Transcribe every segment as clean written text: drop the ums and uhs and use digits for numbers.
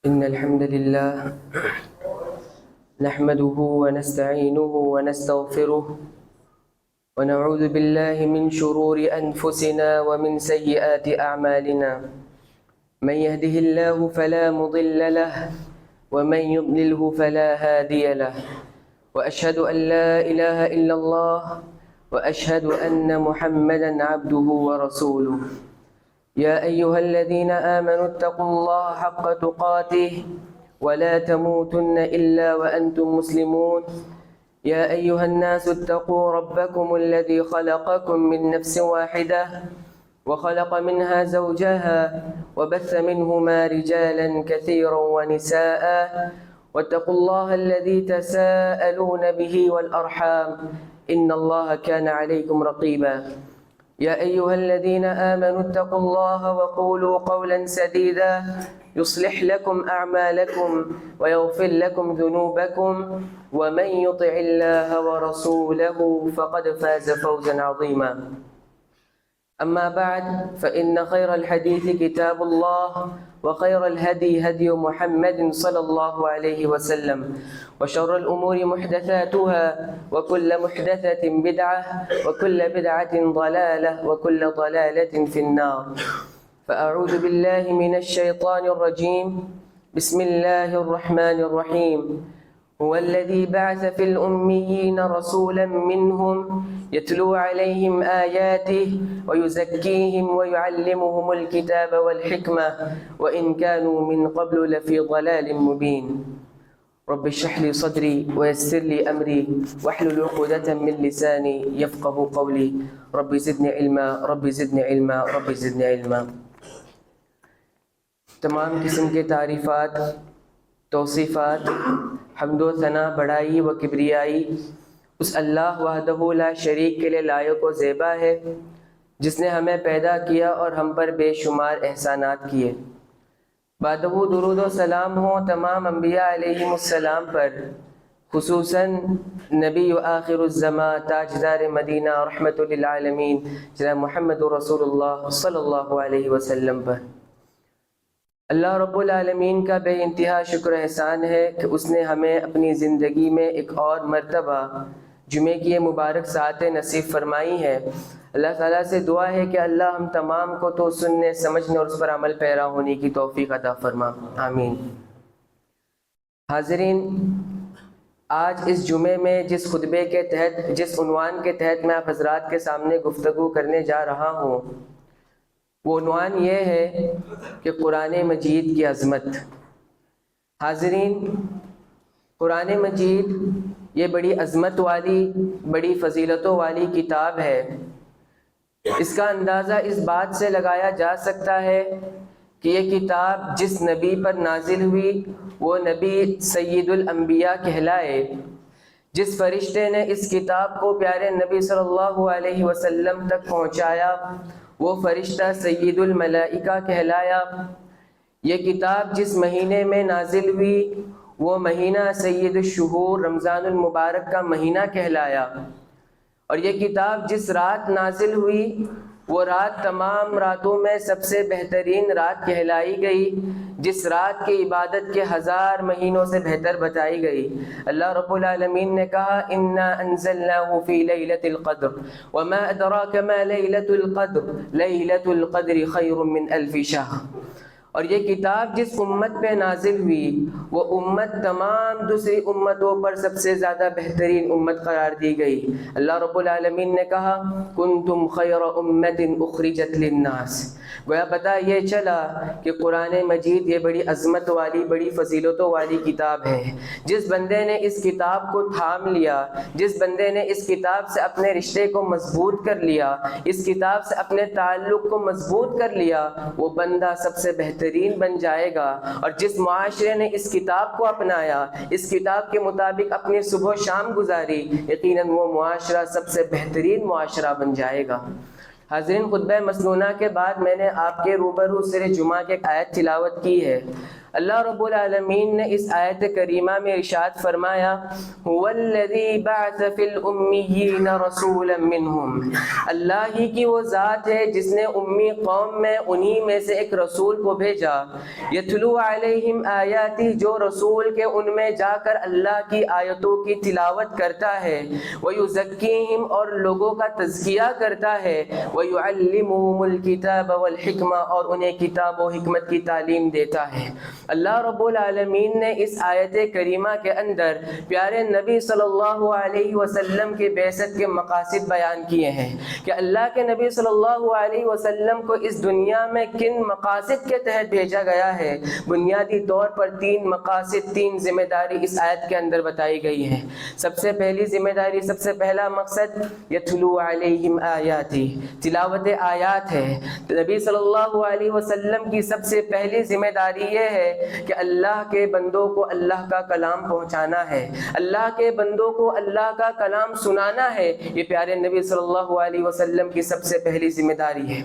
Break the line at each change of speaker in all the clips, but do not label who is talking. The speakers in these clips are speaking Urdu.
إن الحمد لله نحمده ونستعينه ونستغفره ونعوذ بالله من شرور أنفسنا ومن سيئات أعمالنا. من يهده الله فلا مضل له ومن يضلله فلا هادي له، وأشهد أن لا إله إلا الله وأشهد أن محمدًا عبده ورسوله. يا أيها الذين آمنوا اتقوا الله حق تقاته ولا تموتن إلا وأنتم مسلمون. يا أيها الناس اتقوا ربكم الذي خلقكم من نفس واحدة وخلق منها زوجها وبث منهما رجالا كثيرا ونساء، واتقوا الله الذي تساءلون به والأرحام إن الله كان عليكم رقيبا. يا أيها الذين آمنوا اتقوا الله وقولوا قولا سديدا يصلح لكم أعمالكم ويغفر لكم ذنوبكم، ومن يطع الله ورسوله فقد فاز فوزا عظيما. أما بعد فإن خير الحديث كتاب الله وخير الهدي هدي محمد صلى الله عليه وسلم، وشر الأمور محدثاتها وكل محدثة بدعة وكل بدعة ضلالة وكل ضلالة في النار. فأعوذ بالله من الشيطان الرجيم. بسم الله الرحمن الرحيم. هو الذي بعث في الأميين رسولا منهم يتلو عليهم آياته ويزكيهم ويعلمهم الكتاب والحكمة وإن كانوا من قبل لفي ضلال مبين. رب اشرح لي صدري ويسر لي أمري واحلل عقدة من لساني يفقه قولي. رب زدني علما رب زدني علما رب زدني علما. تمام قسم کے تعریفات، توصیفات، حمد و ثنا، بڑائی و کبریائی اس اللہ وحدہ لا شریک کے لیے لائق و زیبا ہے، جس نے ہمیں پیدا کیا اور ہم پر بے شمار احسانات کیے۔ بعدہ درود و سلام ہو تمام انبیاء علیہم السلام پر، خصوصاً نبی و آخر الزمان تاجدار مدینہ رحمت للعالمین جناب محمد رسول اللہ صلی اللہ علیہ وسلم پر۔ اللہ رب العالمین کا بے انتہا شکر احسان ہے کہ اس نے ہمیں اپنی زندگی میں ایک اور مرتبہ جمعے کی یہ مبارک ساعتیں نصیب فرمائی ہیں۔ اللہ تعالیٰ سے دعا ہے کہ اللہ ہم تمام کو تو سننے، سمجھنے اور اس پر عمل پیرا ہونے کی توفیق عطا فرما، آمین۔ حاضرین، آج اس جمعے میں جس خطبے کے تحت، جس عنوان کے تحت میں آپ حضرات کے سامنے گفتگو کرنے جا رہا ہوں، وہ عنوان یہ ہے کہ قرآن مجید کی عظمت۔ حاضرین، قرآن مجید یہ بڑی عظمت والی، بڑی فضیلتوں والی کتاب ہے۔ اس کا اندازہ اس بات سے لگایا جا سکتا ہے کہ یہ کتاب جس نبی پر نازل ہوئی وہ نبی سید الانبیاء کہلائے۔ جس فرشتے نے اس کتاب کو پیارے نبی صلی اللہ علیہ وسلم تک پہنچایا وہ فرشتہ سید الملائکہ کہلایا۔ یہ کتاب جس مہینے میں نازل ہوئی وہ مہینہ سید الشہور رمضان المبارک کا مہینہ کہلایا، اور یہ کتاب جس رات نازل ہوئی وہ رات تمام راتوں میں سب سے بہترین رات کہلائی گئی، جس رات کی عبادت کے 1000 مہینوں سے بہتر بتائی گئی۔ اللہ رب العالمین نے کہا انا انزلناه فی لیلۃ القدر وما ادراک ما لیلۃ القدر لیلۃ القدر خیر من الف شہر۔ اور یہ کتاب جس امت پہ نازل ہوئی وہ امت تمام دوسری امتوں پر سب سے زیادہ بہترین امت قرار دی گئی۔ اللہ رب العالمین نے کہا کنتم خیر امت اخرجت للناس۔ گویا پتہ یہ چلا کہ قرآن مجید یہ بڑی عظمت والی، بڑی فضیلتوں والی کتاب ہے۔ جس بندے نے اس کتاب کو تھام لیا، جس بندے نے اس کتاب سے اپنے رشتے کو مضبوط کر لیا، اس کتاب سے اپنے تعلق کو مضبوط کر لیا، وہ بندہ سب سے بہترین بن جائے گا۔ اور جس معاشرے نے اس کتاب کو اپنایا، اس کتاب کے مطابق اپنی صبح و شام گزاری، یقیناً وہ معاشرہ سب سے بہترین معاشرہ بن جائے گا۔ حاضرین، خطبہ مسنونہ کے بعد میں نے آپ کے روبرو سر جمعہ کی ایک آیت تلاوت کی ہے۔ اللہ رب العالمین نے اس آیت کریمہ میں ارشاد فرمایا هو الذی بعث فی الامیین رسولا منہم، اللہ ہی کی وہ ذات ہے جس نے امی قوم میں انہی میں سے ایک رسول کو بھیجا، یتلو علیہم آیاتی، جو رسول کے ان میں جا کر اللہ کی آیتوں کی تلاوت کرتا ہے، ویزکیہم، اور لوگوں کا تزکیہ کرتا ہے، ویعلمہم الکتاب والحکمہ، اور انہیں کتاب و حکمت کی تعلیم دیتا ہے۔ اللہ رب العالمین نے اس آیت کریمہ کے اندر پیارے نبی صلی اللہ علیہ وسلم کے بعثت کے مقاصد بیان کیے ہیں کہ اللہ کے نبی صلی اللہ علیہ وسلم کو اس دنیا میں کن مقاصد کے تحت بھیجا گیا ہے۔ بنیادی طور پر 3 مقاصد، 3 ذمہ داری اس آیت کے اندر بتائی گئی ہیں۔ سب سے پہلی ذمہ داری، سب سے پہلا مقصد یتلو علیہم آیاتی، تلاوت آیات ہے۔ نبی صلی اللہ علیہ وسلم کی سب سے پہلی ذمہ داری یہ ہے کہ اللہ کے بندوں کو اللہ کا کلام پہنچانا ہے، اللہ کے بندوں کو اللہ کا کلام سنانا ہے۔ یہ پیارے نبی صلی اللہ علیہ وسلم کی سب سے پہلی ذمہ داری ہے۔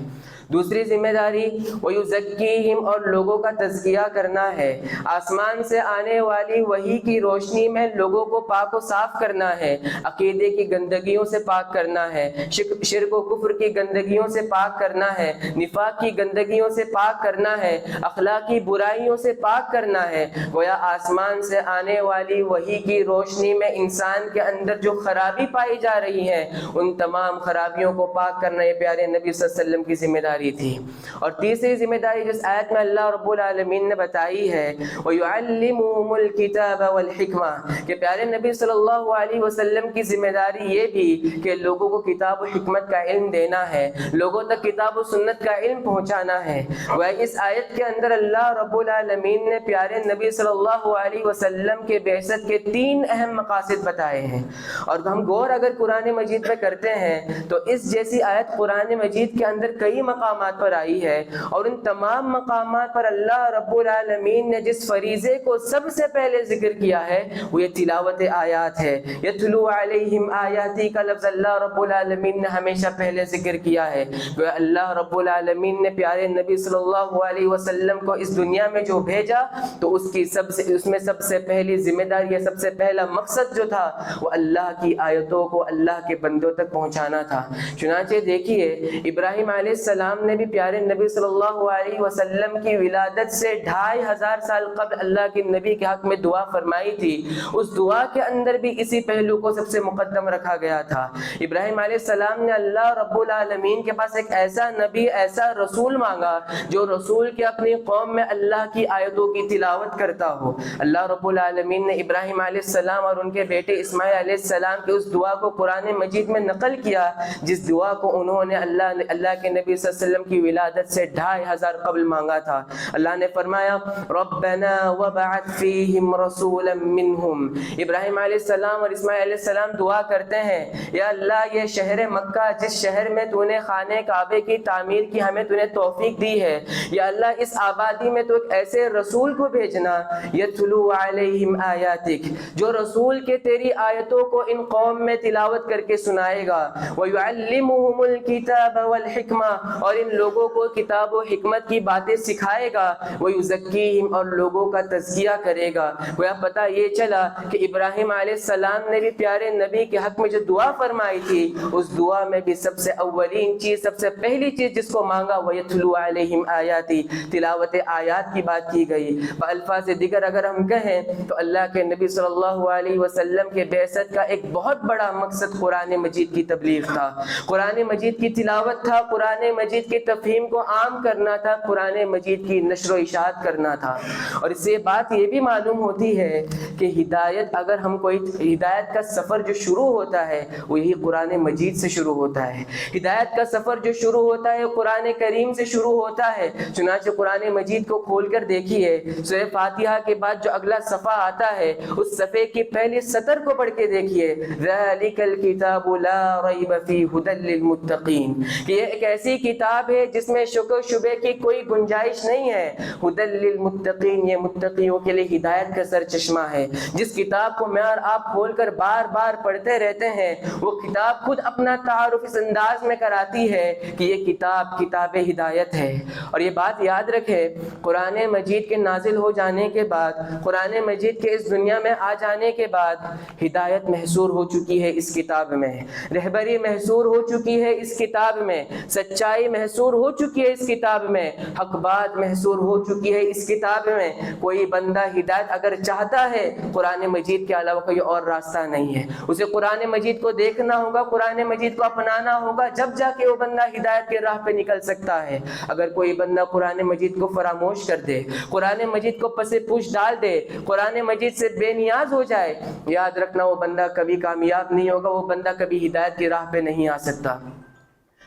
دوسری ذمہ داری وَيُزَكِّيهِمْ، اور لوگوں کا تزکیہ کرنا ہے، آسمان سے آنے والی وحی کی روشنی میں لوگوں کو پاک و صاف کرنا ہے، عقیدے کی گندگیوں سے پاک کرنا ہے، شرک و کفر کی گندگیوں سے پاک کرنا ہے، نفاق کی گندگیوں سے پاک کرنا ہے، اخلاقی برائیوں سے پاک کرنا ہے۔ گویا آسمان سے آنے والی وحی کی روشنی میں انسان کے اندر جو خرابی پائی جا رہی ہے، ان تمام خرابیوں کو پاک کرنا یہ پیارے نبی صلی اللہ علیہ وسلم کی ذمہ داری تھی۔ اور تیسری ذمہ داری جس آیت میں اللہ رب العالمین نے بتائی ہے وَيُعَلِّمُهُمُ الْكِتَابَ وَالْحِكْمَةَ، کہ پیارے نبی صلی اللہ علیہ وسلم کی ذمہ داری یہ بھی کہ لوگوں کو کتاب و حکمت کا علم دینا ہے، لوگوں تک کتاب و سنت کا علم پہنچانا ہے۔ وہ اس آیت کے اندر اللہ رب العالمین نے پیارے نبی صلی اللہ علیہ وسلم کے بعثت کے 3 اہم مقاصد بتائے ہیں۔ اور ہم غور اگر قرآن مجید میں کرتے ہیں تو اس جیسی آیت قرآن مجید کے اندر کئی مقامات پر آئی ہے، اور ان تمام مقامات پر اللہ رب العالمین نے جس فریضے کو سب سے پہلے ذکر کیا ہے وہ یہ تلاوت آیات ہے۔ یتلو علیہم آیاتی کا لفظ اللہ رب العالمین نے ہمیشہ پہلے ذکر کیا ہے۔ اللہ رب العالمین نے پیارے نبی صلی اللہ علیہ وسلم کو اس دنیا میں جو بھیجا تو اس میں سب سے پہلی ذمہ داری یا سب سے پہلا مقصد جو تھا وہ اللہ کی آیتوں کو اللہ کے بندوں تک پہنچانا تھا۔ چنانچہ دیکھیے ابراہیم علیہ السلام نے بھی پیارے نبی صلی اللہ علیہ وسلم کی ولادت سے 2500 سال قبل اللہ کے نبی کے حق میں دعا فرمائی تھی۔ اس دعا کے اندر بھی اسی پہلو کو سب سے مقدم رکھا گیا تھا۔ ابراہیم علیہ السلام نے اللہ رب العالمین کے پاس ایک ایسا نبی، ایسا رسول مانگا جو رسول کے اپنی قوم میں اللہ کی آیتوں کی تلاوت کرتا ہو۔ اللہ رب العالمین نے ابراہیم علیہ السلام اور ان کے بیٹے اسماعیل علیہ السلام کی اس دعا کو قرآن مجید میں نقل کیا جس دعا کو انہوں نے اللہ کے نبی صلی اللہ علیہ وسلم کی ولادت سے 2500 قبل مانگا تھا۔ اللہ نے فرمایا ربنا وبعث فیہم رسولا منہم۔ ابراہیم علیہ السلام اور اسماعیل علیہ السلام دعا کرتے ہیں یا اللہ یہ شہر مکہ جس شہر میں تو نے خانہ کعبے کی تعمیر کی ہمیں تو نے توفیق دی ہے، یا اللہ اس آبادی میں تو ایک ایسے رسول کو بھیجنا یتلو علیہم آیاتک، جو رسول کے تیری آیتوں کو ان قوم میں تلاوت کر کے سنائے گا، وَيُعَلِّمُهُمُ الْكِتَابَ وَالْحِكْمَةَ، اور ان لوگوں کو کتاب و حکمت کی باتیں سکھائے گا، وَيُزَكِّيهِمْ، اور لوگوں کا تزکیہ کرے گا۔ گویا پتہ یہ چلا کہ ابراہیم علیہ السلام نے بھی پیارے نبی کے حق میں جو دعا فرمائی تھی اس دعا میں بھی سب سے اولین چیز، سب سے پہلی چیز جس کو مانگا وہ یتلو علیہم آیاتی، تلاوت آیات کی بات کی گئی۔ بألفاظ دیگر اگر ہم کہیں تو اللہ کے نبی صلی اللہ علیہ وسلم کے بعثت کا ایک بہت بڑا مقصد قرآن مجید کی تبلیغ تھا، قرآن مجید کی تلاوت تھا، قرآن مجید کے تفہیم کو عام کرنا تھا، قرآن مجید کی نشر و اشاعت کرنا تھا۔ اور اس سے بات یہ بھی معلوم ہوتی ہے کہ ہدایت، اگر ہم کوئی ہدایت کا سفر جو شروع ہوتا ہے وہ یہی قرآن مجید سے شروع ہوتا ہے۔ ہدایت کا سفر جو شروع ہوتا ہے قرآن کریم سے شروع ہوتا ہے۔ چنانچہ قرآن مجید کو کھول کر دیکھیے، سورہ فاتحہ کے بعد جو اگلا صفحہ آتا ہے اس صفحے کی پہلی سطر کو پڑھ کے دیکھیے، ذَلِكَ الْكِتَابُ لَا رَيْبَ فِيهِ هُدًى لِّلْمُتَّقِينَ، کہ یہ ایک ایسی کتاب کتاب ہے جس میں شک و شبے کی کوئی گنجائش نہیں ہے. ہدی للمتقین، یہ متقیوں کے لیے ہدایت کا سرچشمہ ہے. جس کتاب کو میں اور آپ کھول کر بار بار پڑھتے رہتے ہیں وہ کتاب خود اپنا تعارف اس انداز میں کراتی ہے کہ یہ کتاب ہدایت ہے. اور یہ بات یاد رکھے، قرآن مجید کے نازل ہو جانے کے بعد، قرآن مجید کے اس دنیا میں آ جانے کے بعد ہدایت محصور ہو چکی ہے اس کتاب میں، رہبری محصور ہو چکی ہے اس کتاب میں، سچائی محصور ہو چکی ہے اس کتاب میں، حق بات محصور ہو چکی ہے اس کتاب میں. کوئی بندہ ہدایت اگر چاہتا ہے، قرآن مجید کے علاوہ کوئی اور راستہ نہیں ہے. اسے قرآن مجید کو دیکھنا ہوگا، قرآن مجید کو اپنانا ہوگا، جب جا کے وہ بندہ ہدایت کے راہ پہ نکل سکتا ہے. اگر کوئی بندہ قرآن مجید کو فراموش کر دے، قرآن مجید کو پس پوچھ ڈال دے، قرآن مجید سے بے نیاز ہو جائے، یاد رکھنا وہ بندہ کبھی کامیاب نہیں ہوگا، وہ بندہ کبھی ہدایت کی راہ پہ نہیں آ سکتا.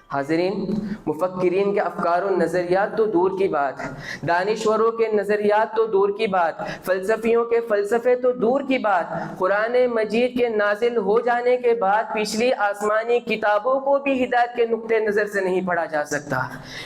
حاضرین، مفکرین کے افکار و نظریات تو دور کی بات، دانشوروں کے نظریات تو دور کی بات، فلسفیوں کے فلسفے تو دور کی بات، قرآن مجید کے نازل ہو جانے کے بعد پچھلی آسمانی کتابوں کو بھی ہدایت کے نقطہ نظر سے نہیں پڑھا جا سکتا.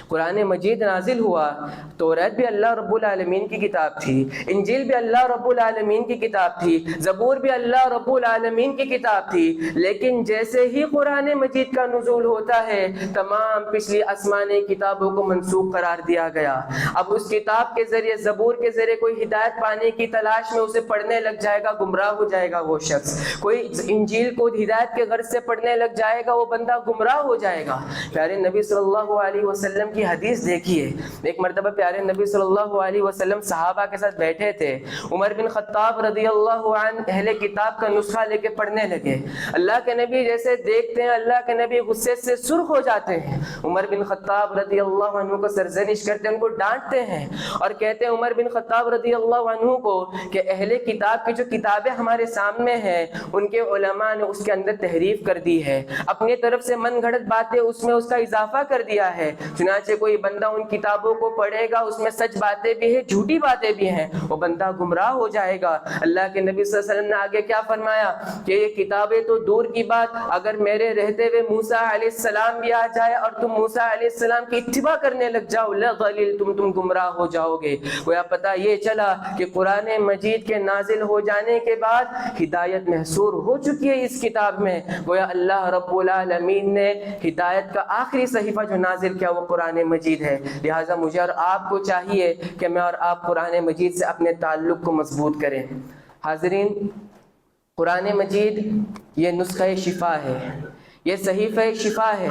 قرآن مجید نازل ہوا، توریت بھی اللہ رب العالمین کی کتاب تھی، انجیل بھی اللہ رب العالمین کی کتاب تھی، زبور بھی اللہ رب العالمین کی کتاب تھی. لیکن جیسے ہی قرآن مجید کا نزول ہوتا ہے تمام پچھلی آسمانی کتابوں کو منسوخ قرار دیا گیا. اب اس کتاب کے ذریعے، زبور کے ذریعے کوئی ہدایت پانے کی تلاش میں اسے پڑھنے لگ جائے گا، گمراہ ہو جائے گا وہ شخص. کوئی انجیل کو ہدایت کے غرض سے پڑھنے لگ جائے گا، وہ بندہ گمراہ ہو جائے گا. پیارے نبی صلی اللہ علیہ وسلم کی حدیث دیکھیے. ایک مرتبہ پیارے نبی صلی اللہ علیہ وسلم صحابہ کے ساتھ بیٹھے تھے. عمر بن خطاب رضی اللہ عنہ اہل کتاب کا نسخہ لے کے پڑھنے لگے. اللہ کے نبی جیسے دیکھتے ہیں اللہ کے نبی غصے سے سرخ ہو جاتے ہیں. عمر بن خطاب رضی اللہ عنہ کو سرزنش کرتے ہیں، ان کو ڈانٹتے ہیں اور کہتے ہیں عمر بن خطاب رضی اللہ عنہ کو کہ اہل کتاب کی جو کتابیں ہمارے سامنے ہیں ان کے علماء نے اس کے اندر تحریف کر دی ہے، اپنی طرف سے من گھڑت باتیں اس میں اس کا اضافہ کر دیا ہے. چنانچہ کوئی بندہ ان کتابوں کو پڑھے گا، اس میں سچ باتیں بھی ہیں، جھوٹی باتیں بھی ہیں، وہ بندہ گمراہ ہو جائے گا. اللہ کے نبی صلی اللہ علیہ وسلم نے آگے کیا فرمایا کہ یہ کتابیں تو دور کی بات، اگر میرے رہتے ہوئے موسیٰ علیہ السلام بھی آ جائے اور تم موسیٰ علیہ السلام کی اتباع کرنے لگ جاؤ، لغلل تم گمراہ ہو جاؤ گے. گویا پتہ یہ چلا کہ قرآن مجید کے نازل ہو جانے کے بعد ہدایت محصور ہو چکی ہے اس کتاب میں. گویا اللہ رب العالمین نے ہدایت کا آخری صحیفہ جو نازل کیا وہ قرآن مجید ہے. لہٰذا مجھے اور آپ کو چاہیے کہ میں اور آپ قرآن مجید سے اپنے تعلق کو مضبوط کریں. حاضرین، قرآن مجید یہ نسخہ شفا ہے، یہ صحیفہ شفا ہے.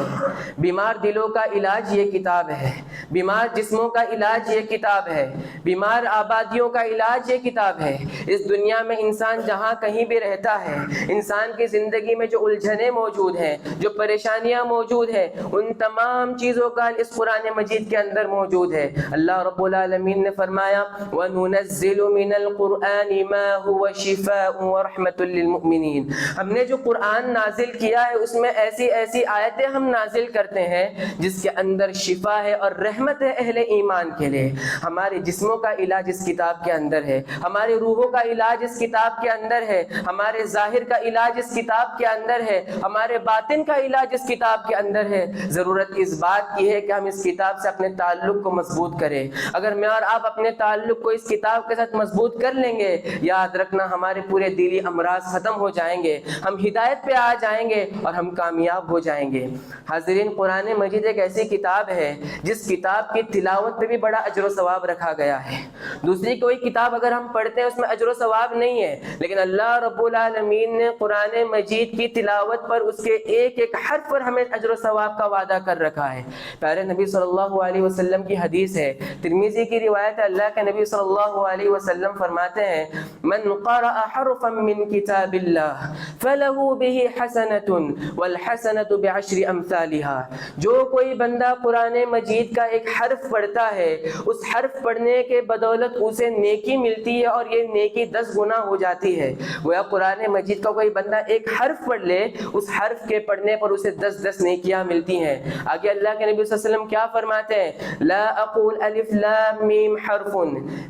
بیمار دلوں کا علاج یہ کتاب ہے، بیمار جسموں کا علاج یہ کتاب ہے، بیمار آبادیوں کا علاج یہ کتاب ہے. اس دنیا میں انسان جہاں کہیں بھی رہتا ہے، انسان کی زندگی میں جو الجھنیں موجود ہیں، جو پریشانیاں موجود ہیں، ان تمام چیزوں کا اس قرآن مجید کے اندر موجود ہے. اللہ رب العالمین نے فرمایا وَنُنَزِّلُ مِنَ الْقُرْآنِ مَا هُوَ شِفَاءٌ وَرَحْمَةٌ لِّلْمُؤْمِنِينَ. ہم نے جو قرآن نازل کیا ہے اس میں ایسی ایسی آیتیں ہم نازل کرتے ہیں جس کے اندر شفا ہے اور رحمت ہے اہل ایمان کے لیے. ہمارے جسموں کا علاج اس کتاب کے اندر ہے، ہمارے روحوں کا علاج اس کتاب کے اندر ہے، ہمارے ظاہر کا علاج اس کتاب کے اندر ہے، ہمارے باطن کا علاج اس کتاب کے اندر ہے. ضرورت اس بات کی ہے کہ ہم اس کتاب سے اپنے تعلق کو مضبوط کریں. اگر میں اور آپ اپنے تعلق کو اس کتاب کے ساتھ مضبوط کر لیں گے، یاد رکھنا ہمارے پورے دلی امراض ختم ہو جائیں گے، ہم ہدایت پہ آ جائیں گے اور ہم کامیاب ہو جائیں گے. حاضرین، قرآن مجید ایک ایسی کتاب ہے جس کتاب کی تلاوت پہ بھی بڑا اجر و ثواب رکھا گیا ہے. دوسری کوئی کتاب اگر ہم پڑھتے ہیں اس میں اجر و ثواب نہیں ہے، لیکن اللہ رب العالمین نے قرآن مجید کی تلاوت پر، اس کے ایک ایک حرف پر ہمیں اجر و ثواب کا وعدہ کر رکھا ہے. پیارے نبی صلی اللہ علیہ وسلم کی حدیث ہے، ترمذی کی روایت ہے، اللہ کے نبی صلی اللہ علیہ وسلم فرماتے ہیں من قرأ حرفا من کتاب اللہ فلہ بہ حسنۃ والحسنۃ بعشر امثالها. جو کوئی بندہ قرآن مجید کا ایک حرف پڑھتا ہے، اس حرف پڑھنے کے بدولت اسے نیکی ملتی ہے اور یہ نیکی 10 گنا ہو جاتی ہے. گویا قرآن مجید کا کوئی بندہ ایک حرف پڑھ لے، اس حرف کے پڑھنے پر اسے 10 نیکیاں ملتی ہیں. آگے اللہ کے نبی صلی اللہ علیہ وسلم کیا فرماتے ہیں لا اقول الف لام میم حرف،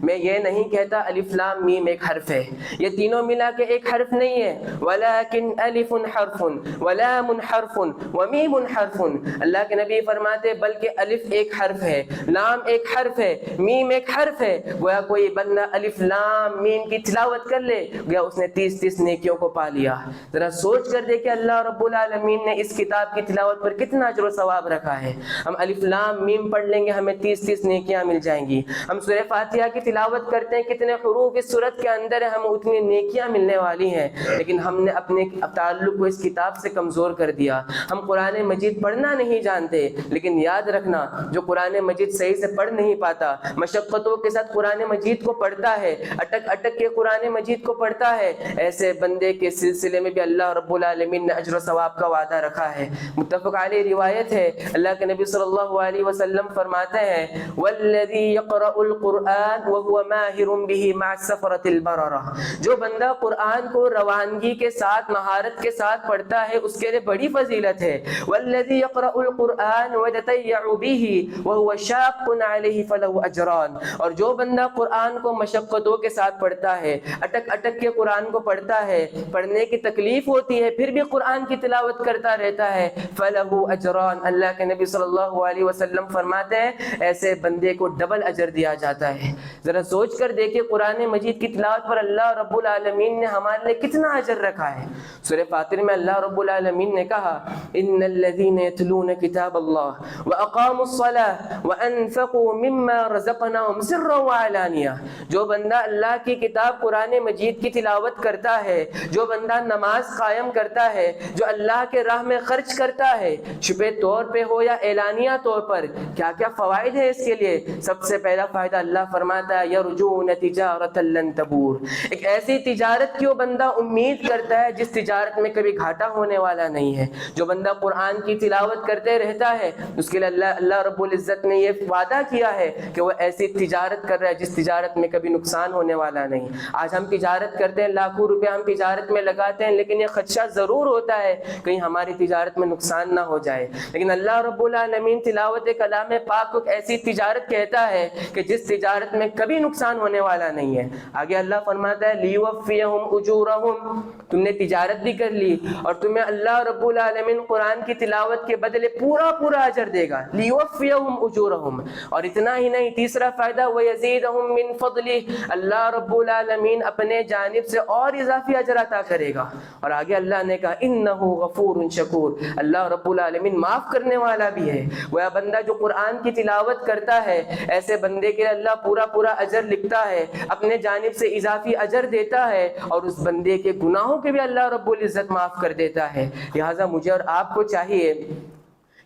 میں یہ نہیں کہتا الف لام میم ایک حرف ہے، یہ تینوں ملا کے ایک حرف نہیں ہے، ولکن الف حرف ولام حرف ومیم حرف. اللہ کے نبی فرماتے بلکہ الف ایک حرف ہے، لام ایک حرف ہے، میم ایک حرف ہے. گویا کوئی بندہ الف لام میم کی تلاوت کر لے گیا اس نے 30 نیکیوں کو پا لیا. ذرا سوچ کر دیکھیں اللہ رب العالمین نے اس کتاب کی تلاوت پر کتنا اجر و ثواب رکھا ہے. ہم الف لام میم پڑھ لیں گے ہمیں 30 نیکیاں مل جائیں گی. ہم سورہ فاتحہ کی تلاوت کرتے ہیں، کتنے حروف اس سورت کے اندر ہے، ہم اتنی نیکیاں ملنے والی ہیں، لیکن ہم نے اپنے تعلق کو اس کتاب سے کمزور کر دیا. ہم قرآن مجید پڑھنا نہیں جانتے، لیکن یاد رکھنا جو قرآن مجید صحیح سے پڑھ نہیں پاتا، مشقتوں کے ساتھ قرآن مجید کو پڑھتا ہے، اٹک اٹک کے قرآن مجید کو پڑھتا ہے، ایسے بندے کے سلسلے میں بھی اللہ رب العالمین نے اجر و ثواب کا وعدہ رکھا ہے. متفق علیہ روایت ہے، اللہ کے نبی صلی اللہ علیہ وسلم فرماتے ہیں والذی یقرأ القرآن وهو ماہر به مع السفرة البررہ. جو بندہ قرآن کو روانگی کے ساتھ مہارت کے ساتھ پڑھتا ہے اس کے لیے بڑی فضیلت ہے. والذی یقرأ القرآن ويتتيع به وهو شاق علیہ فله اجران. اور جو بندہ قرآن کو مشقتوں کے ساتھ پڑھتا ہے، اٹک اٹک کے قرآن کو پڑھتا ہے، پڑھنے کی تکلیف ہوتی ہے پھر بھی قرآن کی تلاوت کرتا رہتا ہے، فلہ اجران. اللہ کے نبی صلی اللہ علیہ وسلم فرماتے ہیں ایسے بندے کو ڈبل اجر دیا جاتا ہے. ذرا سوچ کر دیکھیں قرآن مجید کی تلاوت پر اللہ رب العالمین نے ہمارے لیے کتنا اجر رکھا ہے. سورہ فاطر میں اللہ رب العالمین نے کہا ان الذین یتلون کتاب اللہ واقاموا الصلاة وانفقوا مما رزقناهم سرا وعلانیہ. جو بندہ اللہ کی کتاب قرآن مجید کی تلاوت کرتا ہے، جو بندہ نماز قائم کرتا ہے، جو اللہ کے راہ میں خرچ کرتا ہے، چھپے طور پہ ہو یا اعلانیہ طور پر، کیا کیا فوائد ہے اس کے لیے. سب سے پہلا فائدہ اللہ فرماتا ہے یرجون تجارتا لن تبور. ایک ایسی تجارت کی وہ بندہ امید کرتا ہے جس تجارت میں کبھی گھاٹا ہونے والا نہیں ہے. جو بندہ قرآن کی تلاوت کرتے رہتا ہے اس کے لیے اللہ رب العزت نے یہ وعدہ کیا ہے کہ وہ ایسی تجارت کر رہا ہے جس تجارت میں کبھی نقصان ہونے والا نہیں. آج ہم تجارت کرتے ہیں، لاکھوں روپے ہم تجارت میں لگاتے ہیں، لیکن یہ خدشہ ضرور ہوتا ہے کہیں ہماری تجارت میں نقصان نہ ہو جائے. لیکن اللہ رب العالمین تلاوت کلام پاک کو ایسی تجارت کہتا ہے کہ جس تجارت میں کبھی نقصان ہونے والا نہیں ہے. آگے اللہ فرماتا ہے لیوفیہم اجورہم. تم نے تجارت بھی کر لی اور تمہیں اللہ رب العالمین قرآن کی تلاوت کے بدلے پورا پورا اجر دے گا. لیوفیہم اجورہم. اور اتنا ہی نہیں، تیسرا فائدہ ویزیدہم من فضلہ. اللہ رب العالمین اپنے جانب سے اور اضافی اجر عطا کرے گا. اور آگے اللہ نے کہا انہ غفور شکور. اللہ رب العالمین معاف کرنے والا بھی ہے. وہ بندہ جو قرآن کی تلاوت کرتا ہے ایسے بندے کے اللہ پورا پورا اجر لکھتا ہے، اپنے جانب سے اضافی اجر دیتا ہے، اور اس بندے کے گناہوں کے بھی اللہ رب العزت معاف کر دیتا ہے. لہٰذا مجھے اور آپ کو چاہیے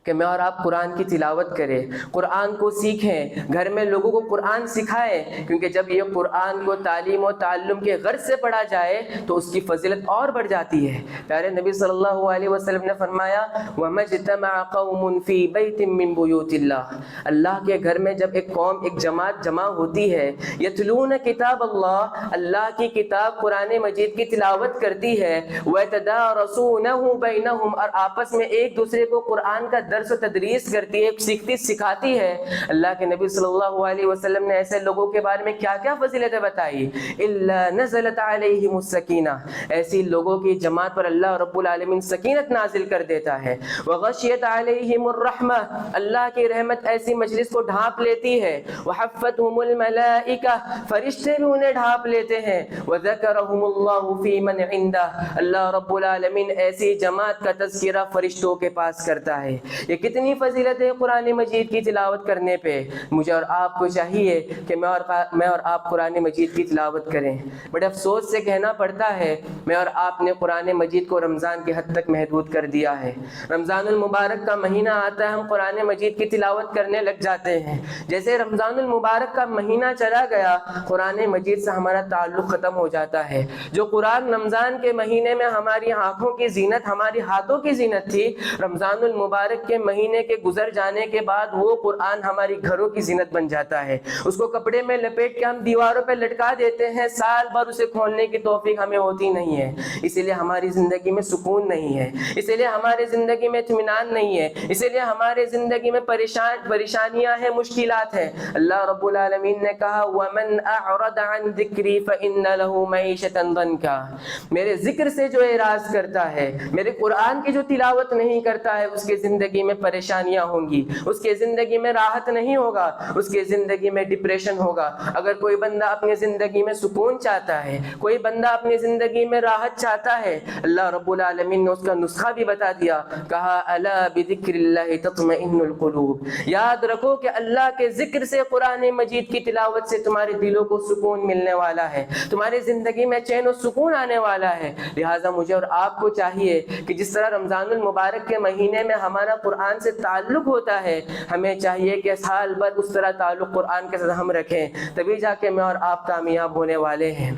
کہ میں اور آپ قرآن کی تلاوت کریں، قرآن کو سیکھیں، گھر میں لوگوں کو قرآن سکھائیں، کیونکہ جب یہ قرآن کو تعلیم و تعلم کے غرض سے پڑھا جائے تو اس کی فضیلت اور بڑھ جاتی ہے. پیارے نبی صلی اللہ علیہ وسلم نے فرمایا وَمَا اجْتَمَعَ قَوْمٌ فِي بَيْتٍ مِّن بُيُوتِ اللَّهِ. اللہ کے گھر میں جب ایک قوم، ایک جماعت جمع ہوتی ہے، یتلون کتاب اللہ، اللہ کی کتاب قرآن مجید کی تلاوت کرتی ہے، وَيَتَدَارَسُونَهُ بَيْنَهُمْ، اور آپس میں ایک دوسرے کو قرآن کا درس و تدریس کرتی ہے، سیکھتی سکھاتی ہے. اللہ کے نبی صلی اللہ علیہ وسلم نے ایسے لوگوں کے بارے میں کیا کیا فضیلتیں بتائی. الا نزلت علیہم السکینہ. ایسی لوگوں کی جماعت پر اللہ رب العالمین سکینت نازل کر دیتا ہے. وغشیت علیہم الرحمہ. اللہ کی رحمت ایسی مجلس کو ڈھانپ لیتی ہے. وحفتہم الملائکہ. فرشتے بھی انہیں ڈھانپ لیتے ہیں. وذکرہم اللہ فی من عندہ. اللہ رب العالمین ایسی جماعت کا تذکرہ فرشتوں کے پاس کرتا ہے. یہ کتنی فضیلت ہے قرآن مجید کی تلاوت کرنے پہ. مجھے اور آپ کو چاہیے کہ میں اور آپ قرآن مجید کی تلاوت کریں. بڑے افسوس سے کہنا پڑتا ہے میں اور آپ نے قرآن مجید کو رمضان کی حد تک محدود کر دیا ہے. رمضان المبارک کا مہینہ آتا ہے، ہم قرآن مجید کی تلاوت کرنے لگ جاتے ہیں. جیسے رمضان المبارک کا مہینہ چلا گیا قرآن مجید سے ہمارا تعلق ختم ہو جاتا ہے. جو قرآن رمضان کے مہینے میں ہماری آنکھوں کی زینت، ہماری ہاتھوں کی زینت تھی، رمضان المبارک کے مہینے کے گزر جانے کے بعد وہ قرآن ہماری گھروں کی زینت بن جاتا ہے. اس کو کپڑے میں لپیٹ کے ہم دیواروں پہ لٹکا دیتے ہیں, سال بھر اسے کھولنے کی توفیق ہمیں ہوتی نہیں ہے. اسی لیے ہماری زندگی میں سکون نہیں ہے, اسی لیے ہماری زندگی میں اطمینان نہیں ہے, اسی لیے ہماری زندگی میں پریشانیاں ہیں, مشکلات ہیں. اللہ رب العالمین نے کہا وَمَنْ أَعْرَضَ عَنْ ذِكْرِي فَإِنَّ لَهُ مَعِيشَةً ضَنْكًا, میرے ذکر سے جو اعراض کرتا ہے, میرے قرآن کی جو تلاوت نہیں کرتا ہے, اس کی زندگی میں پریشانیاں ہوں گی, اس کی زندگی میں راحت نہیں ہوگا, اس کی زندگی میں ڈپریشن ہوگا. اگر کوئی بندہ اپنی زندگی میں سکون چاہتا ہے, کوئی بندہ اپنی زندگی میں راحت چاہتا ہے, اللہ رب العالمین نے اس کا نسخہ بھی بتا دیا. کہا الا بذکر اللہ تطمئن القلوب, یاد رکھو کہ اللہ کے ذکر سے, قرآن مجید کی تلاوت سے تمہارے دلوں کو سکون ملنے والا ہے, تمہاری زندگی میں چین و سکون آنے والا ہے. لہٰذا مجھے اور آپ کو چاہیے کہ جس طرح رمضان المبارک کے مہینے میں ہمارا قرآن سے تعلق ہوتا ہے, ہمیں چاہیے کہ سال بھر اس طرح تعلق قرآن کے ساتھ ہم رکھیں, تبھی جا کے میں اور آپ کامیاب ہونے والے ہیں.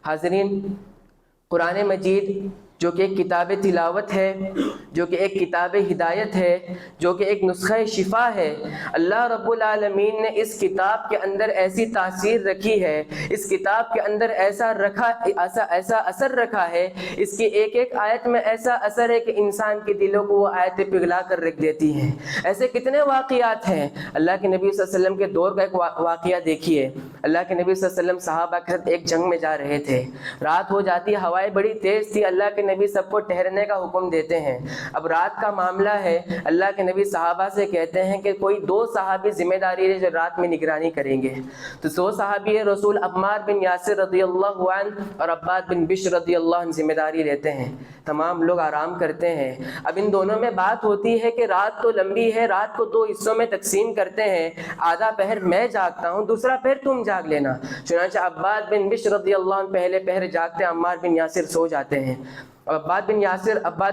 حاضرین, قرآن مجید جو کہ ایک کتاب تلاوت ہے, جو کہ ایک کتاب ہدایت ہے, جو کہ ایک نسخہ شفا ہے, اللہ رب العالمین نے اس کتاب کے اندر ایسی تاثیر رکھی ہے, اس کتاب کے اندر ایسا اثر رکھا ہے, اس کی ایک ایک آیت میں ایسا اثر ہے کہ انسان کے دلوں کو وہ آیتیں پگھلا کر رکھ دیتی ہیں. ایسے کتنے واقعات ہیں. اللہ کے نبی صلی اللہ علیہ وسلم کے دور کا ایک واقعہ دیکھیے. اللہ کے نبی صلی اللہ علیہ وسلم صحابہ کے ساتھ ایک جنگ میں جا رہے تھے, رات ہو جاتی, ہوائیں بڑی تیز تھی, اللہ کے نبی سب کو ٹھہرنے کا حکم دیتے ہیں. اب رات کا معاملہ ہے, اللہ کے نبی صحابہ سے کہتے ہیں کہ کوئی 2 صحابی ذمہ داری ہے جو رات میں نگرانی کریں گے. تو 2 صحابی رسول عمار بن یاسر رضی اللہ عنہ اور عباد بن بشر رضی اللہ عنہ ذمہ داری لیتے ہیں. تمام لوگ آرام کرتے ہیں. اب ان دونوں میں بات ہوتی ہے کہ رات تو لمبی ہے, رات کو 2 حصوں میں تقسیم کرتے ہیں, آدھا پہر میں جاگتا ہوں, دوسرا پہر تم جاگ لینا. چنانچہ عباد بن بشر رضی اللہ عنہ پہلے پہر جاگتے, عمار بن یاسر سو جاتے ہیں. عباد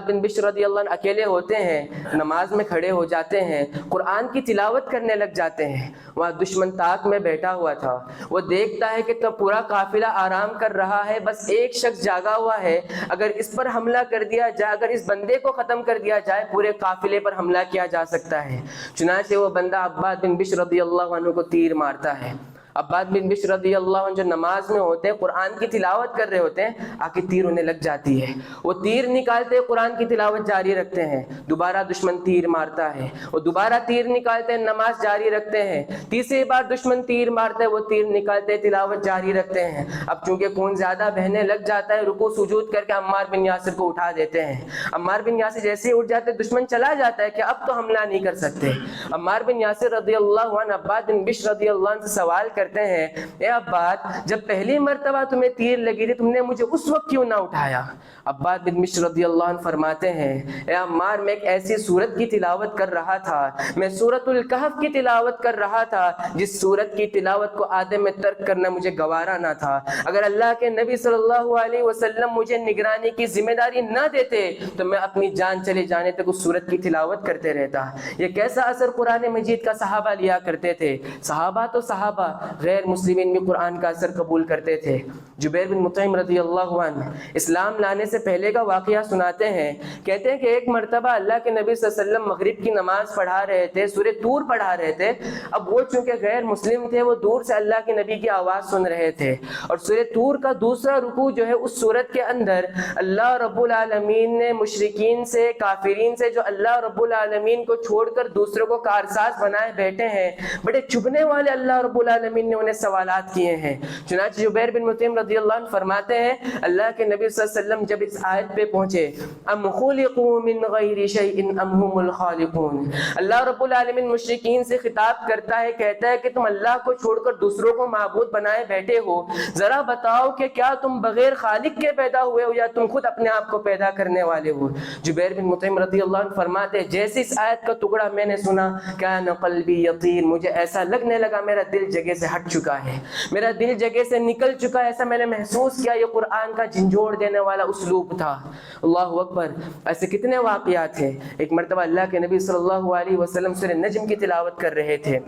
بن بشر رضی اللہ عنہ اکیلے ہوتے ہیں, نماز میں کھڑے ہو جاتے ہیں, قرآن کی تلاوت کرنے لگ جاتے ہیں. وہاں دشمن طاق میں بیٹھا ہوا تھا, وہ دیکھتا ہے کہ تو پورا قافلہ آرام کر رہا ہے, بس ایک شخص جاگا ہوا ہے. اگر اس پر حملہ کر دیا جائے, اگر اس بندے کو ختم کر دیا جائے, پورے قافلے پر حملہ کیا جا سکتا ہے. چنانچہ وہ بندہ عباد بن بشر رضی اللہ عنہ کو تیر مارتا ہے. عباد بن بشر رضی اللہ عنہ جو نماز میں ہوتے ہیں, قرآن کی تلاوت کر رہے ہوتے ہیں, آ کے تیر انہیں لگ جاتی ہے. وہ تیر نکالتے قرآن کی تلاوت جاری رکھتے ہیں, دوبارہ دشمن تیر مارتا ہے, وہ دوبارہ تیر نکالتے ہیں, نماز جاری رکھتے ہیں, تیسری بار دشمن تیر مارتے ہیں, وہ تیر نکالتے تلاوت جاری رکھتے ہیں. اب چونکہ خون زیادہ بہنے لگ جاتا ہے, رکوع سجود کر کے عمار بن یاسر کو اٹھا دیتے ہیں. عمار بن یاسر جیسے ہی اٹھ جاتے, دشمن چلا جاتا ہے کہ اب تو حملہ نہیں کر سکتے. عمار بن یاسر رضی اللہ عنہ عباد بن بشر رضی اللہ عنہ سے سوال کرتے ہیں, اے عباد, جب پہلی مرتبہ تمہیں تیر لگی تھی, تم نے مجھے اس وقت کیوں نہ اٹھایا؟ عباد بن بشر رضی اللہ عنہ فرماتے ہیں, اے عمار, میں ایک ایسی سورت کی تلاوت کر رہا تھا, میں سورۃ الکہف کی تلاوت کر رہا تھا, جس سورت کی تلاوت کو آدھے میں ترک کرنا مجھے گوارا نہ تھا. اگر اللہ کے نبی صلی اللہ علیہ وسلم مجھے نگرانی کی ذمہ داری نہ دیتے تو میں اپنی جان چلے جانے تک اس سورت کی تلاوت کرتے رہتا. یہ کیسا اثر قرآن مجید کا صحابہ لیا کرتے تھے. صحابہ تو صحابہ, غیر مسلمین بھی قرآن کا اثر قبول کرتے تھے. جبیر بن مطعم رضی اللہ عنہ اسلام لانے سے پہلے کا واقعہ سناتے ہیں. کہتے ہیں کہ ایک مرتبہ اللہ کے نبی صلی اللہ علیہ وسلم مغرب کی نماز پڑھا رہے تھے, سورہ طور پڑھا رہے تھے. اب وہ چونکہ غیر مسلم تھے, وہ دور سے اللہ کے نبی کی آواز سن رہے تھے, اور سورہ طور کا دوسرا رکوع جو ہے, اس سورت کے اندر اللہ رب العالمین نے مشرکین سے, کافرین سے, جو اللہ رب العالمین کو چھوڑ کر دوسروں کو کارساز بنائے بیٹھے ہیں, بڑے چبھنے والے اللہ رب العالمین نے انہیں سوالات کیے ہیں. چنانچہ جبیر بن مطعم رضی اللہ عنہ فرماتے ہیں, اللہ کے نبی صلی اللہ علیہ وسلم جب اس آیت پہ پہنچے, ام خلقوا من غیر شیء ام هم الخالقون, اللہ رب العالمین مشرکین سے خطاب کرتا ہے, کہتا ہے کہ تم اللہ کو چھوڑ کر دوسروں کو معبود بنائے بیٹھے ہو, ذرا بتاؤ کہ کیا تم بغیر خالق کے پیدا ہوئے ہو یا تم خود اپنے آپ کو پیدا کرنے والے ہو؟ جبیر بن مطعم رضی اللہ عنہ فرماتے ہیں, جیسے اس آیت کا ٹکڑا میں نے سنا, کان قلبی یطیر, مجھے ایسا لگنے لگا میرا دل جگہ سے ہٹ چکا ہے, میرا دل جگہ سے نکل چکا ہے, ایسا میں نے محسوس کیا. یہ قرآن کا جھنجھوڑ دینے والا اسلوب تھا. اللہ اکبر. ایسے کتنے واقعات ہیں. ایک مرتبہ اللہ کے نبی صلی اللہ علیہ وسلم سورہ نجم کی تلاوت کر رہے تھے,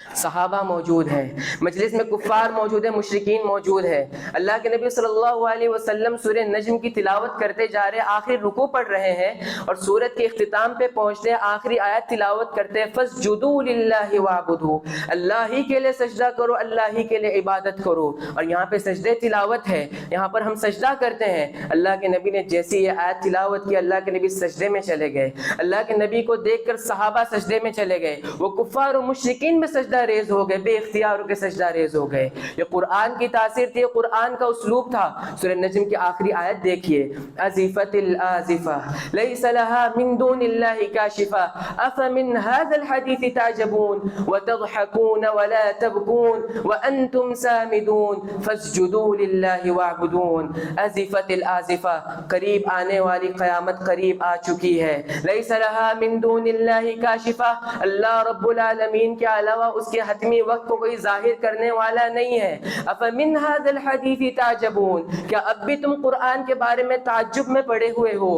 صحابہ موجود ہیں، مجلس میں کفار موجود ہیں، مشرکین موجود ہیں. اللہ کے نبی صلی اللہ علیہ وسلم سورہ نجم کی تلاوت کرتے جا رہے ہیں، آخری رکوع پڑھ رہے ہیں اور سورت کے اختتام پہ پہنچتے ہیں، آخری آیت تلاوت کرتے ہیں فَاسْجُدُوا لِلَّهِ وَاعْبُدُوا، اللہ ہی کے لیے سجدہ کرو، اللہ ہی کے لیے عبادت کرو. اور یہاں پہ سجدے تلاوت ہے، یہاں پر ہم سجدہ کرتے ہیں. اللہ کے نبی نے جیسی یہ آیت تلاوت کی، اللہ کے نبی سجدے میں چلے گئے. اللہ کے نبی کو دیکھ کر صحابہ سجدے میں چلے گئے، وہ کفار و مشرکین میں سجدہ ریز ہو گئے، بے اختیار ہو کے سجدہ ریز ہو گئے. یہ قرآن کی تاثیر تھی، قرآن کا اسلوب تھا. سورہ نجم کی آخری آیت دیکھیے، ازفت الازفہ لیس لها من دون اللہ کاشفہ افمن هذا الحدیث تعجبون وتضحکون ولا تبکون وانتم سامدون فاسجدوا للہ واعبدون. ازفت الازفہ، قریب آنے والی قیامت قریب آ چکی ہے. لیس لها من دون اللہ کاشفہ، اللہ رب العالمین کے علاوہ اس کے حتمی وقت کو کوئی ظاہر کرنے والا نہیں ہے. افمن هذا الحدیث تعجبون، کیا اب بھی تم قرآن کے بارے میں تعجب میں پڑے ہوئے ہو؟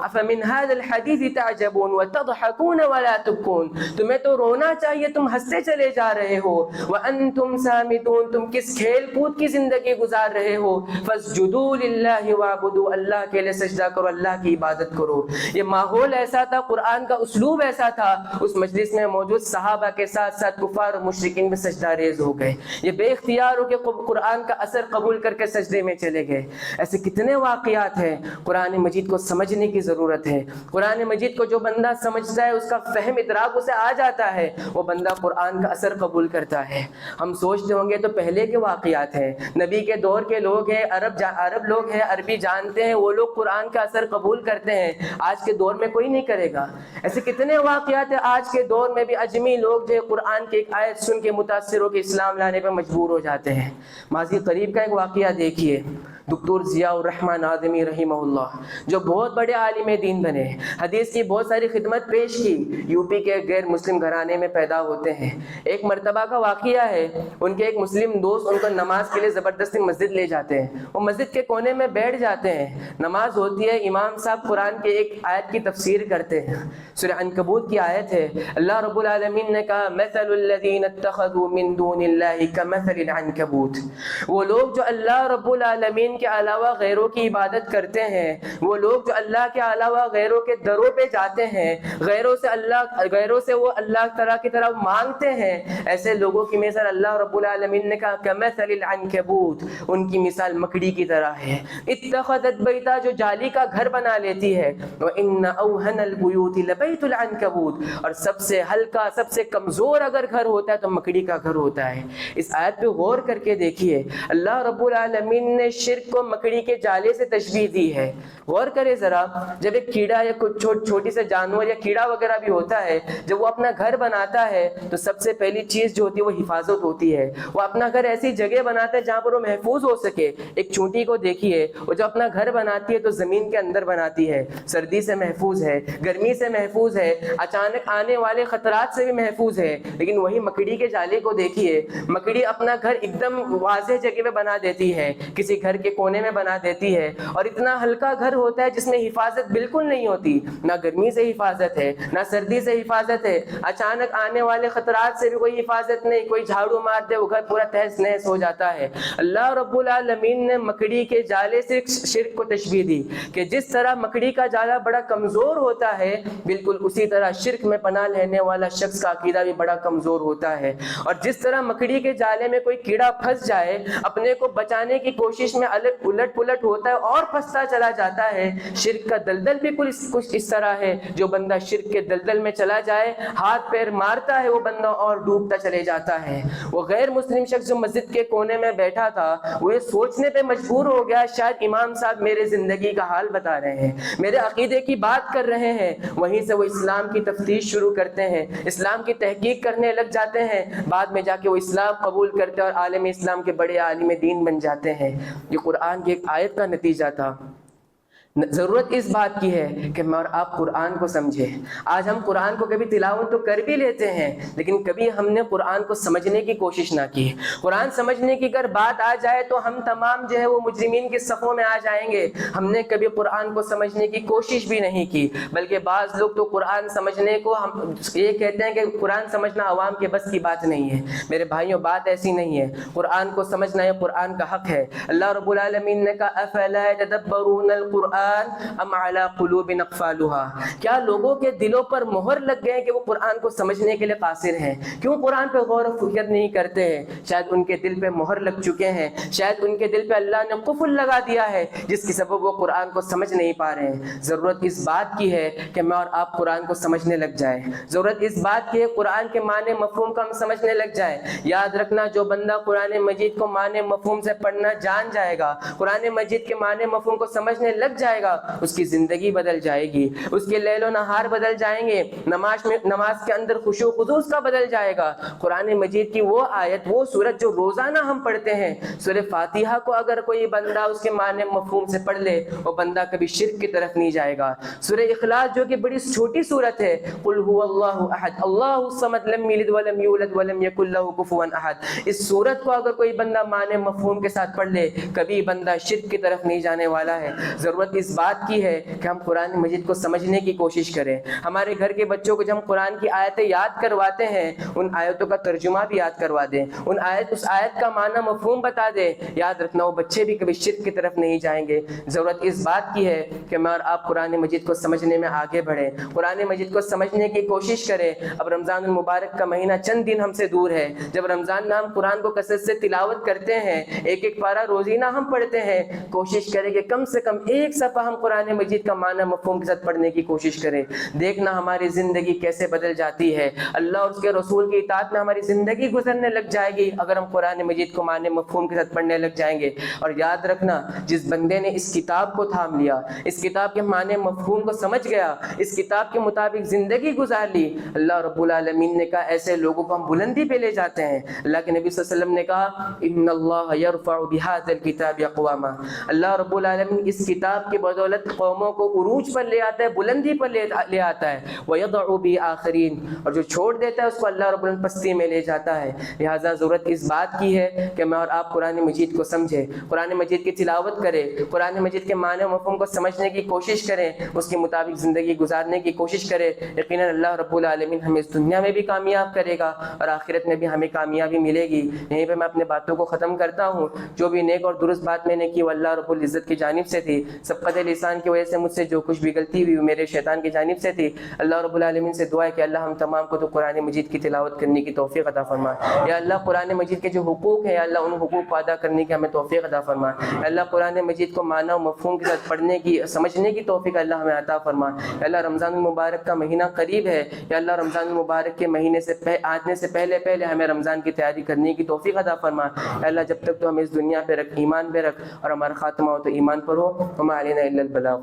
افمن هذا الحدیث تعجبون وتضحکون ولا تبکون، تمہیں تو رونا چاہیے، تم ہنستے چلے جا رہے ہو. وانتم سامدون، تم کس کھیل کود کی زندگی گزار رہے ہو. فاسجدوا للہ واعبدوا، اللہ کے لیے سجدہ کرو، اللہ کی عبادت کرو. یہ ماحول ایسا تھا، قرآن کا اسلوب ایسا تھا. اس مجلس میں موجود صحابہ کے ساتھ ساتھ کفار و مشرکین میں سجدہ ریز ہو گئے. یہ بے اختیار ہو کے قرآن کا اثر قبول کر کے سجدے میں چلے گئے. ایسے کتنے واقعات ہیں. قرآن مجید کو سمجھنے کی ضرورت ہے. قرآن مجید کو جو بندہ سمجھتا ہے، اس کا فہم ادراک اسے آ جاتا ہے، وہ بندہ قرآن کا اثر قبول کرتا ہے. ہم سوچتے ہوں گے تو پہلے کے واقعات ہیں، نبی کے دور کے لوگ ہیں، عرب لوگ ہیں، عربی جانتے ہیں، وہ لوگ قرآن کا اثر قبول کرتے ہیں. آج کے دور میں کوئی نہیں کرے گا. ایسے کتنے واقعات ہیں آج کے دور میں بھی. اجمی لوگ جو قرآن کی ایک آیت سن کے متاثر ہو کے اسلام لانے پہ مجبور ہو جاتے ہیں. ماضی قریب کا ایک واقعہ دیکھیے، دکتور ضیاء الرحمن آدمی رحمہ اللہ، جو بہت بڑے عالم دین بنے، حدیث کی بہت ساری خدمت پیش کی، یو پی کے غیر مسلم گھرانے میں پیدا ہوتے ہیں. ایک مرتبہ کا واقعہ ہے، ان کے ایک مسلم دوست ان کو نماز کے لیے زبردستی مسجد لے جاتے ہیں. وہ مسجد کے کونے میں بیٹھ جاتے ہیں، نماز ہوتی ہے، امام صاحب قرآن کے ایک آیت کی تفسیر کرتے ہیں. سورہ عنکبوت کی آیت ہے. اللہ رب العالمین نے کہا مثل الذین اتخذوا من دون اللہ کمثل العنکبوت، وہ لوگ جو اللہ رب العالمین کے علاوہ غیروں کی عبادت کرتے ہیں، وہ لوگ جو اللہ کے علاوہ غیروں کے دروں پہ جاتے ہیں، غیروں سے وہ اللہ تعالیٰ کی طرف مانگتے ہیں، ایسے لوگوں کی مثال اللہ رب العالمین نے کہا کمثل العنکبوت، ان کی مثال مکڑی کی طرح ہے. اتخذت بیتا، جو جالی کا گھر بنا لیتی ہے. وَإِنَّ أَوْهَنَ الْبُيُوتِ لَبَيْتُ الْعَنْكَبُوتِ، اور سب سے ہلکا، سب سے کمزور اگر گھر ہوتا ہے تو مکڑی کا گھر ہوتا ہے. اس آیت پہ غور کر کے دیکھیے، اللہ رب العالمین نے شرک کو مکڑی کے جالے سے تشبیہ دی ہے. غور کرے ذرا، جب ایک کیڑا یا کوئی چھوٹی سے جانور یا کیڑا وغیرہ بھی ہوتا ہے، جب وہ اپنا گھر بناتا ہے تو سب سے پہلی چیز جو ہوتی ہے وہ حفاظت ہوتی ہے. وہ اپنا گھر ایسی جگہ بناتا ہے جہاں پر وہ محفوظ ہو سکے. ایک چونٹی کو دیکھیے، وہ جب اپنا گھر بناتی ہے تو زمین کے اندر بناتی ہے، سردی سے محفوظ ہے، گرمی سے محفوظ ہے، اچانک آنے والے خطرات سے بھی محفوظ ہے. لیکن وہی مکڑی کے جالے کو دیکھیے، مکڑی اپنا گھر ایک دم واضح جگہ پہ بنا دیتی ہے، کسی گھر کے کونے میں بنا دیتی ہے، اور اتنا ہلکا گھر ہوتا ہے جس میں حفاظت بالکل نہیں ہوتی، نہ گرمی سے حفاظت ہے، نہ سردی سے حفاظت ہے، اچانک آنے والے خطرات سے بھی کوئی حفاظت نہیں، کوئی جھاڑو مار دے وہ گھر پورا تہس نہس ہو جاتا ہے. اللہ رب العالمین نے مکڑی کے جالے سے شرک کو تشبیہ دی کہ جس طرح مکڑی کا جالا بڑا کمزور ہوتا ہے، بالکل اسی طرح شرک میں پناہ لینے والا شخص کا عقیدہ بھی بڑا کمزور ہوتا ہے. اور جس طرح مکڑی کے جالے میں کوئی کیڑا پھنس جائے، اپنے کو بچانے کی کوشش میں الٹ پلٹ ہوتا ہے اور پھنستا چلا جاتا ہے، شرک کا دلدل بھی کچھ اس طرح ہے. جو بندہ شرک کے دلدل میں چلا جائے، ہاتھ پیر مارتا ہے، وہ بندہ اور ڈوبتا چلے جاتا ہے. وہ غیر مسلم شخص جو مسجد کے کونے میں بیٹھا تھا، وہ یہ سوچنے پہ مجبور ہو گیا شاید امام صاحب میرے زندگی کا حال بتا رہے ہیں، میرے عقیدے کی بات کر رہے ہیں. وہیں سے وہ اسلام کی تفتیش شروع کرتے ہیں، اسلام کی تحقیق کرنے لگ جاتے ہیں. بعد میں جا کے وہ اسلام قبول کرتے اور عالم اسلام کے بڑے عالم دین بن جاتے ہیں. یہ قرآن کی ایک آیت کا نتیجہ تھا. ضرورت اس بات کی ہے کہ میں اور آپ قرآن کو سمجھیں۔ آج ہم قرآن کو کبھی تلاوت تو کر بھی لیتے ہیں، لیکن کبھی ہم نے قرآن کو سمجھنے کی کوشش نہ کی۔ قرآن سمجھنے کی اگر بات آ جائے تو ہم تمام جو ہے وہ مجرمین کے صفوں میں آ جائیں گے۔ ہم نے کبھی قرآن کو سمجھنے کی کوشش بھی نہیں کی، بلکہ بعض لوگ تو قرآن سمجھنے کو ہم یہ کہتے ہیں کہ قرآن سمجھنا عوام کے بس کی بات نہیں ہے۔ میرے بھائیوں، بات ایسی نہیں ہے۔ قرآن کو سمجھنا یہ قرآن کا حق ہے۔ اللہ رب العالمین نے کہا افلا يتدبرون القرآن ام علی قلوب اقفالها، کیا لوگوں کے دلوں پر مہر لگ گئے کہ وہ قرآن کو سمجھنے کے لیے قاصر ہیں؟ کیوں قرآن پہ غور و فکر نہیں کرتے ہیں؟ شاید ان کے دل پہ مہر لگ چکے ہیں، شاید ان کے دل پہ اللہ نے قفل لگا دیا ہے جس کی سبب وہ قرآن کو سمجھ نہیں پا رہے ہیں۔ ضرورت اس بات کی ہے کہ میں اور آپ قرآن کو سمجھنے لگ جائیں۔ ضرورت اس بات کی ہے قرآن کے معنی مفہوم کو ہم سمجھنے لگ جائیں۔ یاد رکھنا، جو بندہ قرآن مجید کو معنی مفہوم سے پڑھنا جان جائے گا، قرآن مجید کے معنی مفہوم کو سمجھنے لگ جائے گا، اس کی زندگی بدل جائے گی، اس کے لیل و نہار بدل جائیں گے، نماز کے اندر خشوع و خضوع کا بدل جائے گا۔ قرآن مجید کی وہ آیت، وہ سورت جو روزانہ ہم پڑھتے ہیں، سورہ فاتحہ کو اگر کوئی بندہ اس کے معنی مفہوم سے پڑھ لے، وہ بندہ کبھی شرک کی طرف نہیں جائے گا۔ سورہ اخلاص جو کہ بڑی چھوٹی سورت ہے، قل هو اللہ احد اللہ الصمد لم یلد ولم یولد ولم یکن لہ کفوا احد، اس سورت کو اگر کوئی بندہ معنی مفہوم کے ساتھ پڑھ لے، کبھی بندہ شرک کی طرف نہیں جانے والا ہے۔ ضرورت اس بات کی ہے کہ ہم قرآن مجید کو سمجھنے کی کوشش کریں۔ ہمارے گھر کے بچوں کو جب ہم قرآن کی آیتیں یاد کرواتے ہیں، ان آیتوں کا ترجمہ بھی یاد کروا دیں، اس آیت کا معنی مفہوم بتا دیں۔ یاد رکھنا، وہ بچے بھی کبھی شرک کی طرف نہیں جائیں گے۔ ضرورت اس بات کی ہے کہ میں اور آپ قرآن مجید کو سمجھنے میں آگے بڑھیں، قرآن مجید کو سمجھنے کی کوشش کریں۔ اب رمضان المبارک کا مہینہ چند دن ہم سے دور ہے۔ جب رمضان میں ہم قرآن کو کثرت سے تلاوت کرتے ہیں، ایک ایک پارہ روزینہ ہم پڑھتے ہیں، کوشش کریں کہ کم سے کم ایک صفحہ ہم قرآن مجید کا معنی مفہوم کے ساتھ پڑھنے کی کوشش کریں۔ دیکھنا ہماری زندگی کیسے بدل جاتی ہے، اللہ اور اس کے رسول کی اطاعت میں ہماری زندگی گزرنے لگ جائے گی اگر ہم قرآن مجید کو معنی مفہوم کے ساتھ پڑھنے لگ جائیں گے۔ اور یاد رکھنا، جس بندے نے اس کتاب کو تھام لیا، اس کتاب کے معنی مفہوم کو سمجھ گیا، اس کتاب کے مطابق زندگی گزار لی، اللہ رب العالمین نے کہا ایسے لوگوں کو ہم بلندی پہ لے جاتے ہیں۔ اللہ کے نبی صلی اللہ علیہ وسلم نے کہا ان اللہ یرفع بہذا الکتاب اقواما، اللہ رب العالمین اس کتاب کی بدولت قوموں کو عروج پر لے آتا ہے، بلندی پر لے آتا ہے، وَيَضَعُ بِآخَرِينَ، اور جو چھوڑ دیتا ہے اس کو اللہ رب العالمین پستی میں لے جاتا ہے۔ لہٰذا ضرورت اس بات کی ہے کہ میں اور آپ قرآن مجید کو سمجھیں، قرآن مجید کی تلاوت کریں، قرآن مجید کے معنی و مفہوم کو سمجھنے کی کوشش کریں، اس کے مطابق زندگی گزارنے کی کوشش کریں۔ یقیناً اللہ رب العالمین ہمیں اس دنیا میں بھی کامیاب کرے گا اور آخرت میں بھی ہمیں کامیابی ملے گی۔ یہیں پہ میں اپنے باتوں کو ختم کرتا ہوں۔ جو بھی نیک اور درست بات میں نے کی وہ اللہ رب العزت کی جانب سے تھی، سبقت لسان کی وجہ سے مجھ سے جو کچھ بھی غلطی ہوئی میرے شیطان کی جانب سے تھی۔ اللہ رب العالمین سے دعا ہے کہ اللہ ہم تمام کو تو قرآن مجید کی تلاوت کرنے کی توفیق عطا فرما۔ یا اللہ قرآن مجید کے جو حقوق ہیں، یا اللہ ان حقوق کو ادا کرنے کی ہمیں توفیق عطا فرما۔ یا اللہ قرآن مجید کو معنی و مفہوم کے ساتھ پڑھنے کی، سمجھنے کی توفیق اللہ ہمیں عطا فرما۔ یا اللہ رمضان المبارک کا مہینہ قریب ہے، یا اللہ رمضان المبارک کے مہینے سے آنے سے پہلے ہمیں رمضان کی تیاری کرنے کی توفیق عطا فرما۔ یا اللہ جب تک تو ہمیں اس دنیا پہ رکھ، ایمان پہ رکھ، اور ہمارا خاتمہ ہو تو ایمان پر ہو۔ وما علینا الا البلاغ۔